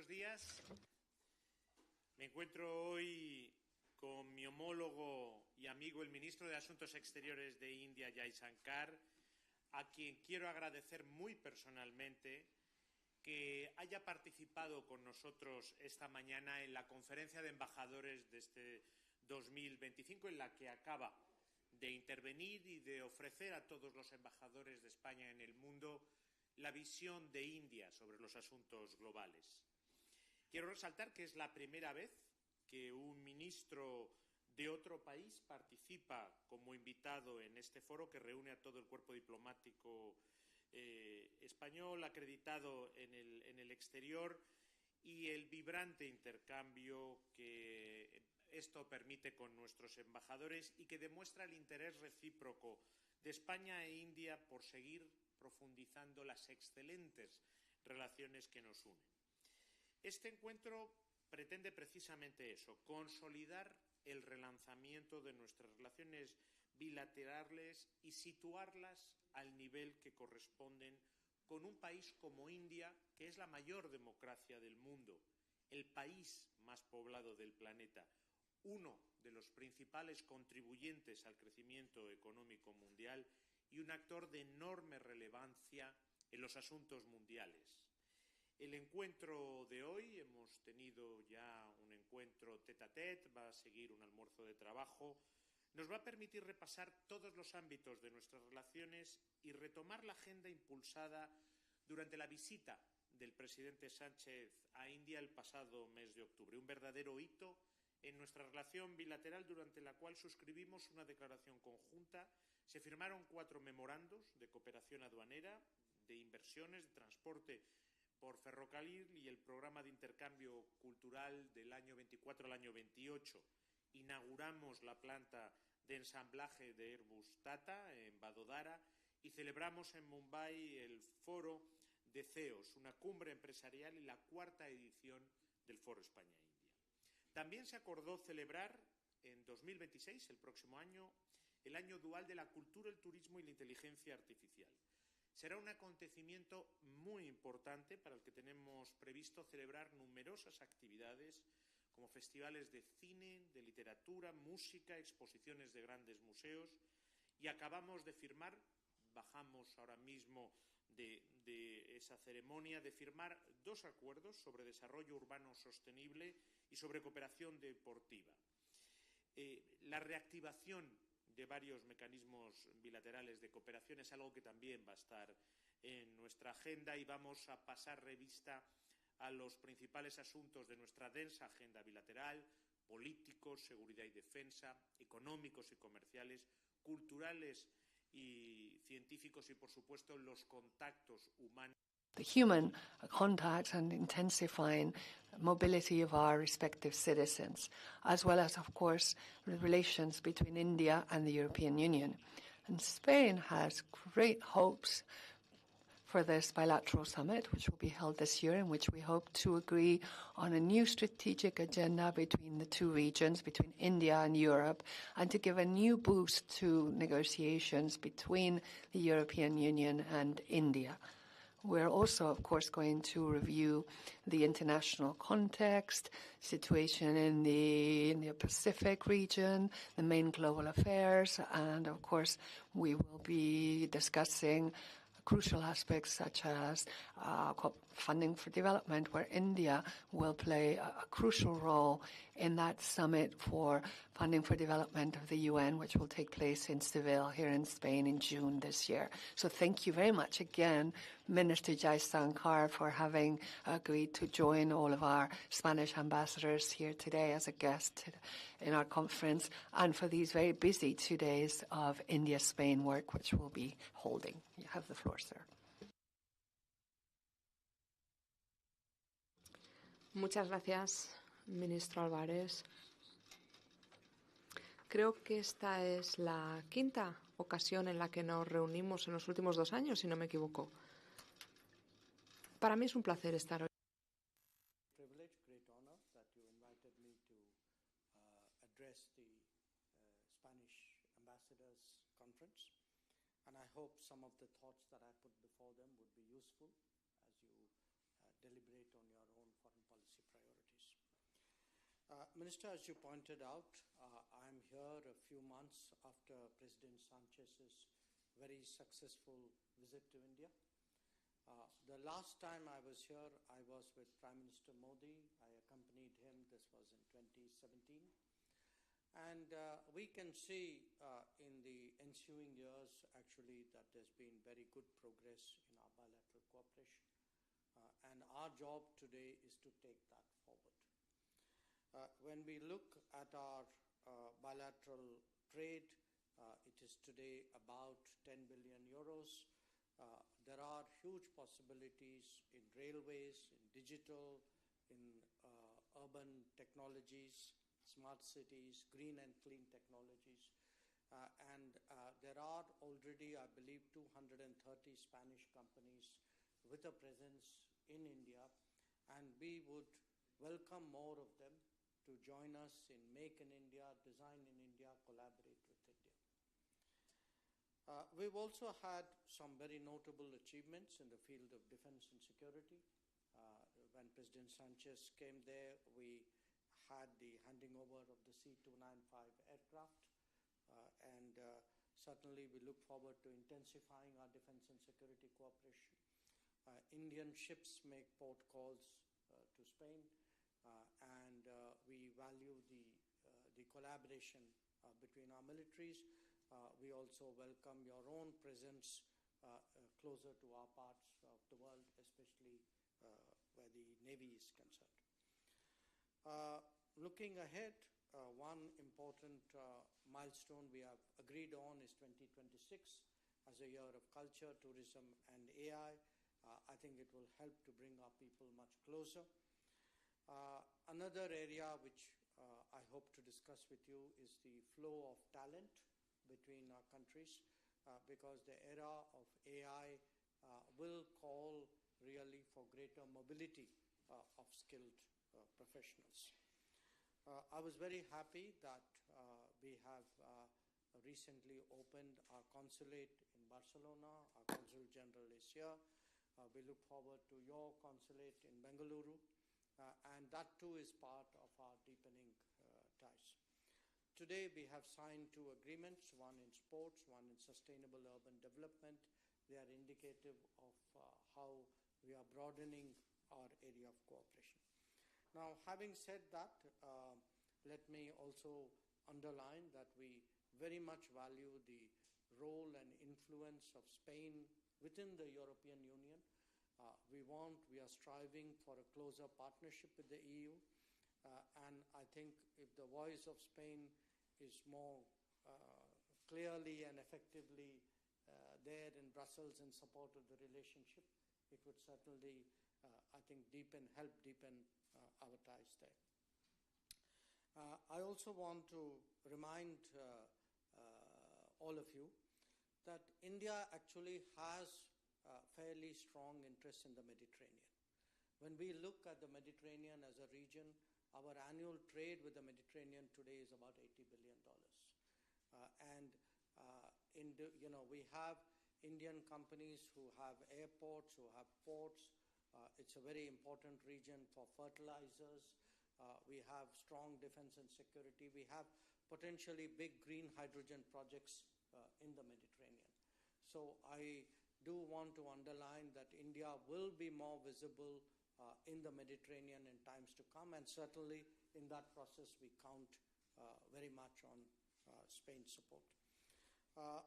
buenos días. Me encuentro hoy con mi homólogo y amigo, el ministro de Asuntos Exteriores de India, Jaishankar, a quien quiero agradecer muy personalmente que haya participado con nosotros esta mañana en la conferencia de embajadores de este 2025, en la que acaba de intervenir y de ofrecer a todos los embajadores de España en el mundo la visión de India sobre los asuntos globales. Quiero resaltar que es la primera vez que un ministro de otro país participa como invitado en este foro que reúne a todo el cuerpo diplomático español acreditado en el exterior y el vibrante intercambio que esto permite con nuestros embajadores y que demuestra el interés recíproco de España e India por seguir profundizando las excelentes relaciones que nos unen. Este encuentro pretende precisamente eso, consolidar el relanzamiento de nuestras relaciones bilaterales y situarlas al nivel que corresponden con un país como India, que es la mayor democracia del mundo, el país más poblado del planeta, uno de los principales contribuyentes al crecimiento económico mundial y un actor de enorme relevancia en los asuntos mundiales. El encuentro de hoy, hemos tenido ya un encuentro tête-à-tête, va a seguir un almuerzo de trabajo, nos va a permitir repasar todos los ámbitos de nuestras relaciones y retomar la agenda impulsada durante la visita del presidente Sánchez a India el pasado mes de octubre, un verdadero hito en nuestra relación bilateral durante la cual suscribimos una declaración conjunta, se firmaron 4 memorandos de cooperación aduanera, de inversiones, de transporte por ferrocarril y el programa de intercambio cultural del año 24 al año 28. Inauguramos la planta de ensamblaje de Airbus Tata en Vadodara y celebramos en Mumbai el Foro de CEOs, una cumbre empresarial y la 4ª edición del Foro España-India. También se acordó celebrar en 2026, el próximo año, el año dual de la cultura, el turismo y la inteligencia artificial. Será un acontecimiento muy importante para el que tenemos previsto celebrar numerosas actividades como festivales de cine, de literatura, música, exposiciones de grandes museos y acabamos de firmar, bajamos ahora mismo de esa ceremonia, de firmar 2 acuerdos sobre desarrollo urbano sostenible y sobre cooperación deportiva. La reactivación de varios mecanismos bilaterales de cooperación es algo que también va a estar en nuestra agenda y vamos a pasar revista a los principales asuntos de nuestra densa agenda bilateral, políticos, seguridad y defensa, económicos y comerciales, culturales y científicos y, por supuesto, los contactos humanos. The human contact and intensifying mobility of our respective citizens, as well as, of course, the relations between India and the European Union. And Spain has great hopes for this bilateral summit, which will be held this year, in which we hope to agree on a new strategic agenda between the 2 regions, between India and Europe, and to give a new boost to negotiations between the European Union and India. We're also, of course, going to review the international context, situation in the Pacific region, the main global affairs, and, of course, we will be discussing crucial aspects such as funding for development, where India will play a crucial role in that summit for funding for development of the UN, which will take place in Seville here in Spain in June this year. So thank you very much again, Minister Jaishankar, for having agreed to join all of our Spanish ambassadors here today as a guest in our conference, and for these very busy 2 days of India-Spain work, which we'll be holding. You have the floor, sir. Muchas gracias, ministro Álvarez. Creo que esta es la 5ª ocasión en la que nos reunimos en los últimos 2 años, si no me equivoco. Para mí es un placer estar hoy. Privilege, great honor that you invited me to address the Spanish Ambassadors Conference, and I hope some of the thoughts that I put before them would be useful as you deliberate on your own foreign policy priorities. Minister, as you pointed out, I'm here a few months after President Sanchez's very successful visit to India. The last time I was here, I was with Prime Minister Modi. I accompanied him. This was in 2017. And we can see in the ensuing years, actually, that there's been very good progress in our bilateral cooperation. And our job today is to take that forward. When we look at our bilateral trade, it is today about 10 billion euros. There are huge possibilities in railways, in digital, in urban technologies, smart cities, green and clean technologies. And there are already, I believe, 230 Spanish companies with a presence in India, and we would welcome more of them to join us in Make in India, Design in India, collaborate with India. We've also had some very notable achievements in the field of defense and security. When President Sanchez came there, we had the handing over of the C-295 aircraft, and certainly we look forward to intensifying our defense and security cooperation. Indian ships make port calls to Spain, and we value the collaboration between our militaries. We also welcome your own presence closer to our parts of the world, especially where the Navy is concerned. Looking ahead, one important milestone we have agreed on is 2026 as a year of culture, tourism, and AI. I think it will help to bring our people much closer. Another area which I hope to discuss with you is the flow of talent between our countries, because the era of AI will call really for greater mobility of skilled professionals. I was very happy that we have recently opened our consulate in Barcelona. Our Consul General is here. We look forward to your consulate in Bengaluru, and that too is part of our deepening ties. Today we have signed 2 agreements, one in sports, one in sustainable urban development. They are indicative of how we are broadening our area of cooperation. Now, having said that, let me also underline that we very much value the role and influence of Spain within the European Union. We are striving for a closer partnership with the EU, and I think if the voice of Spain is more clearly and effectively there in Brussels in support of the relationship, it would certainly, I think, help deepen our ties there. I also want to remind all of you that India actually has fairly strong interest in the Mediterranean. When we look at the Mediterranean as a region, our annual trade with the Mediterranean today is about $80 billion. We have Indian companies who have airports, who have ports. It's a very important region for fertilizers. We have strong defense and security. We have potentially big green hydrogen projects in the Mediterranean. So I do want to underline that India will be more visible in the Mediterranean in times to come, and certainly in that process we count very much on Spain's support.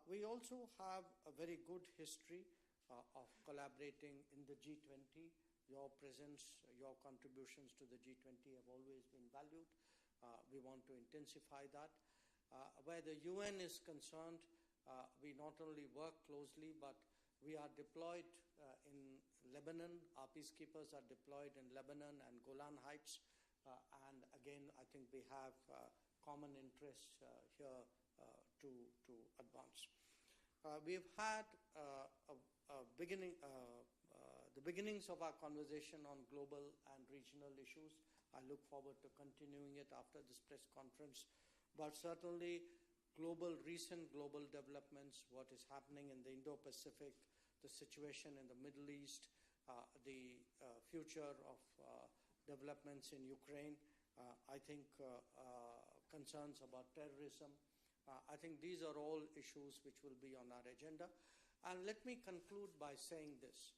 We also have a very good history of collaborating in the G20. Your presence, your contributions to the G20 have always been valued. We want to intensify that. Where the UN is concerned, we not only work closely, but we are deployed in Lebanon. Our peacekeepers are deployed in Lebanon and Golan Heights. And again, I think we have common interests here to advance. We've had the beginnings of our conversation on global and regional issues. I look forward to continuing it after this press conference. But certainly, recent global developments, what is happening in the Indo-Pacific, the situation in the Middle East, the future of developments in Ukraine. I think concerns about terrorism. I think these are all issues which will be on our agenda. And let me conclude by saying this.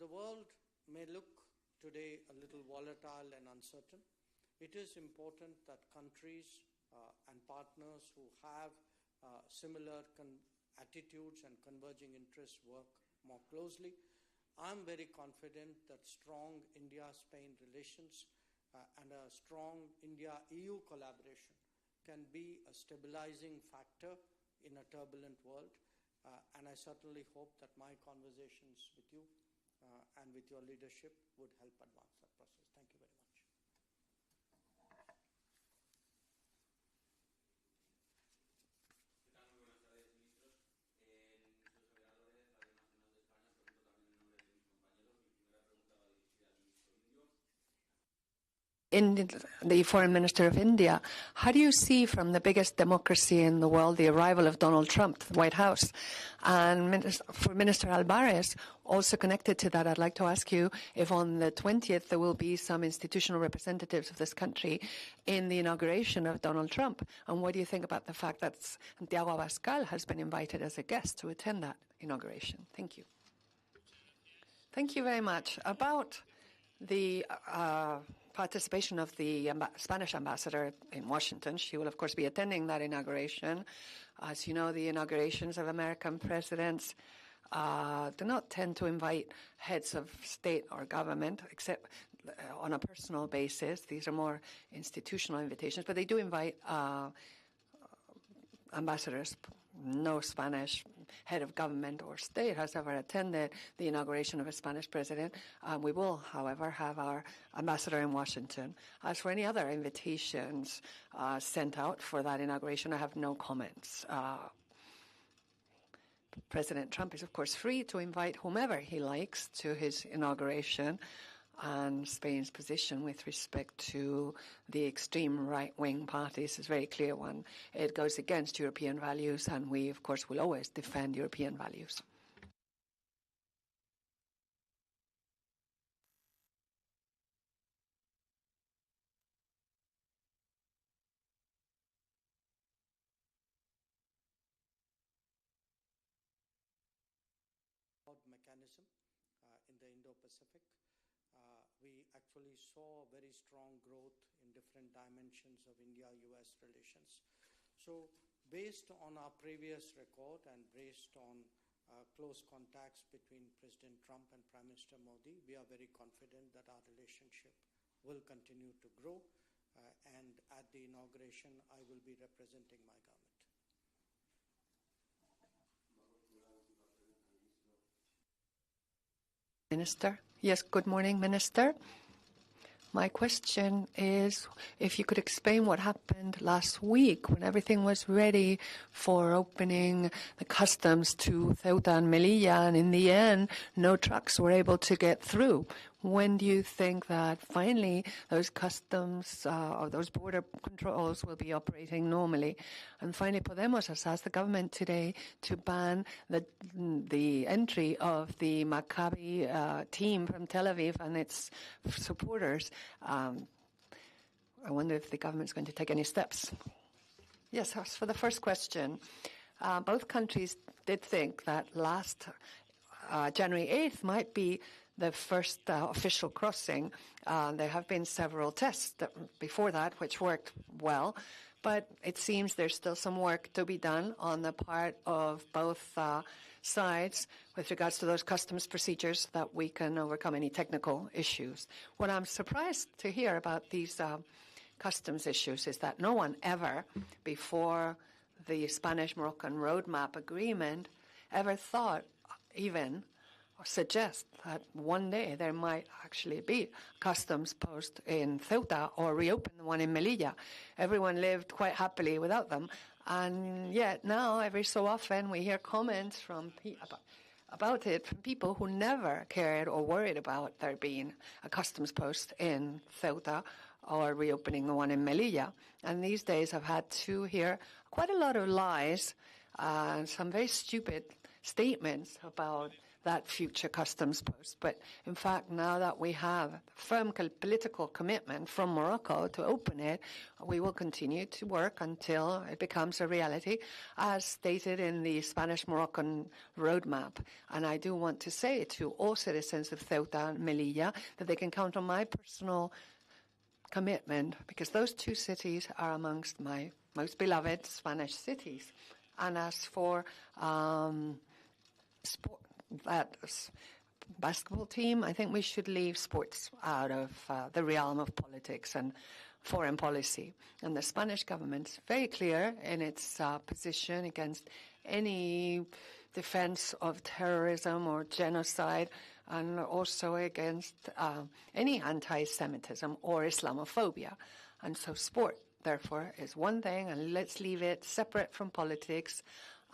The world may look today a little volatile and uncertain. It is important that countries and partners who have similar attitudes and converging interests work more closely. I'm very confident that strong India-Spain relations and a strong India-EU collaboration can be a stabilizing factor in a turbulent world. And I certainly hope that my conversations with you and with your leadership would help advance that process. Thank you very much. In the Foreign Minister of India, how do you see from the biggest democracy in the world the arrival of Donald Trump to the White House? And for Minister Alvarez, also connected to that, I'd like to ask you if on the 20th there will be some institutional representatives of this country in the inauguration of Donald Trump. And what do you think about the fact that Santiago Abascal has been invited as a guest to attend that inauguration? Thank you. Thank you very much. About the participation of the Spanish ambassador in Washington. She will, of course, be attending that inauguration. As you know, the inaugurations of American presidents do not tend to invite heads of state or government, except on a personal basis. These are more institutional invitations, but they do invite ambassadors. No Spanish head of government or state has ever attended the inauguration of a Spanish president. We will, however, have our ambassador in Washington. As for any other invitations sent out for that inauguration, I have no comments. President Trump is, of course, free to invite whomever he likes to his inauguration, and Spain's position with respect to the extreme right-wing parties is a very clear one. It goes against European values, and we, of course, will always defend European values. Mechanism in the Indo-Pacific. We actually saw very strong growth in different dimensions of India-US relations. So based on our previous record and based on close contacts between President Trump and Prime Minister Modi, we are very confident that our relationship will continue to grow. And at the inauguration, I will be representing my government. Minister. Yes, good morning, Minister. My question is if you could explain what happened last week when everything was ready for opening the customs to Ceuta and Melilla, and in the end, no trucks were able to get through. When do you think that finally those customs or those border controls will be operating normally? And finally, Podemos has asked the government today to ban the entry of the Maccabi team from Tel Aviv and its supporters. I wonder if the government is going to take any steps. Yes, as for the first question, both countries did think that last January 8th might be the first official crossing. There have been several tests before that which worked well, but it seems there's still some work to be done on the part of both sides with regards to those customs procedures that we can overcome any technical issues. What I'm surprised to hear about these customs issues is that no one ever, before the Spanish-Moroccan roadmap agreement, ever thought even or suggest that one day there might actually be a customs post in Ceuta or reopen the one in Melilla. Everyone lived quite happily without them. And yet now, every so often, we hear comments from about it from people who never cared or worried about there being a customs post in Ceuta or reopening the one in Melilla. And these days I've had to hear quite a lot of lies and some very stupid statements about that future customs post. But in fact, now that we have firm political commitment from Morocco to open it, we will continue to work until it becomes a reality, as stated in the Spanish-Moroccan roadmap. And I do want to say to all citizens of Ceuta and Melilla that they can count on my personal commitment, because those two cities are amongst my most beloved Spanish cities. And as for that basketball team, I think we should leave sports out of the realm of politics and foreign policy. And the Spanish government's very clear in its position against any defense of terrorism or genocide, and also against any anti-Semitism or Islamophobia. And so sport, therefore, is one thing, and let's leave it separate from politics.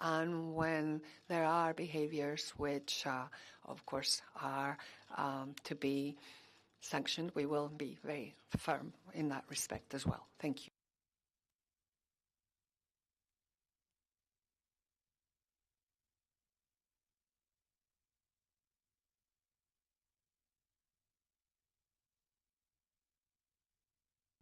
And when there are behaviors which, of course, are to be sanctioned, we will be very firm in that respect as well. Thank you.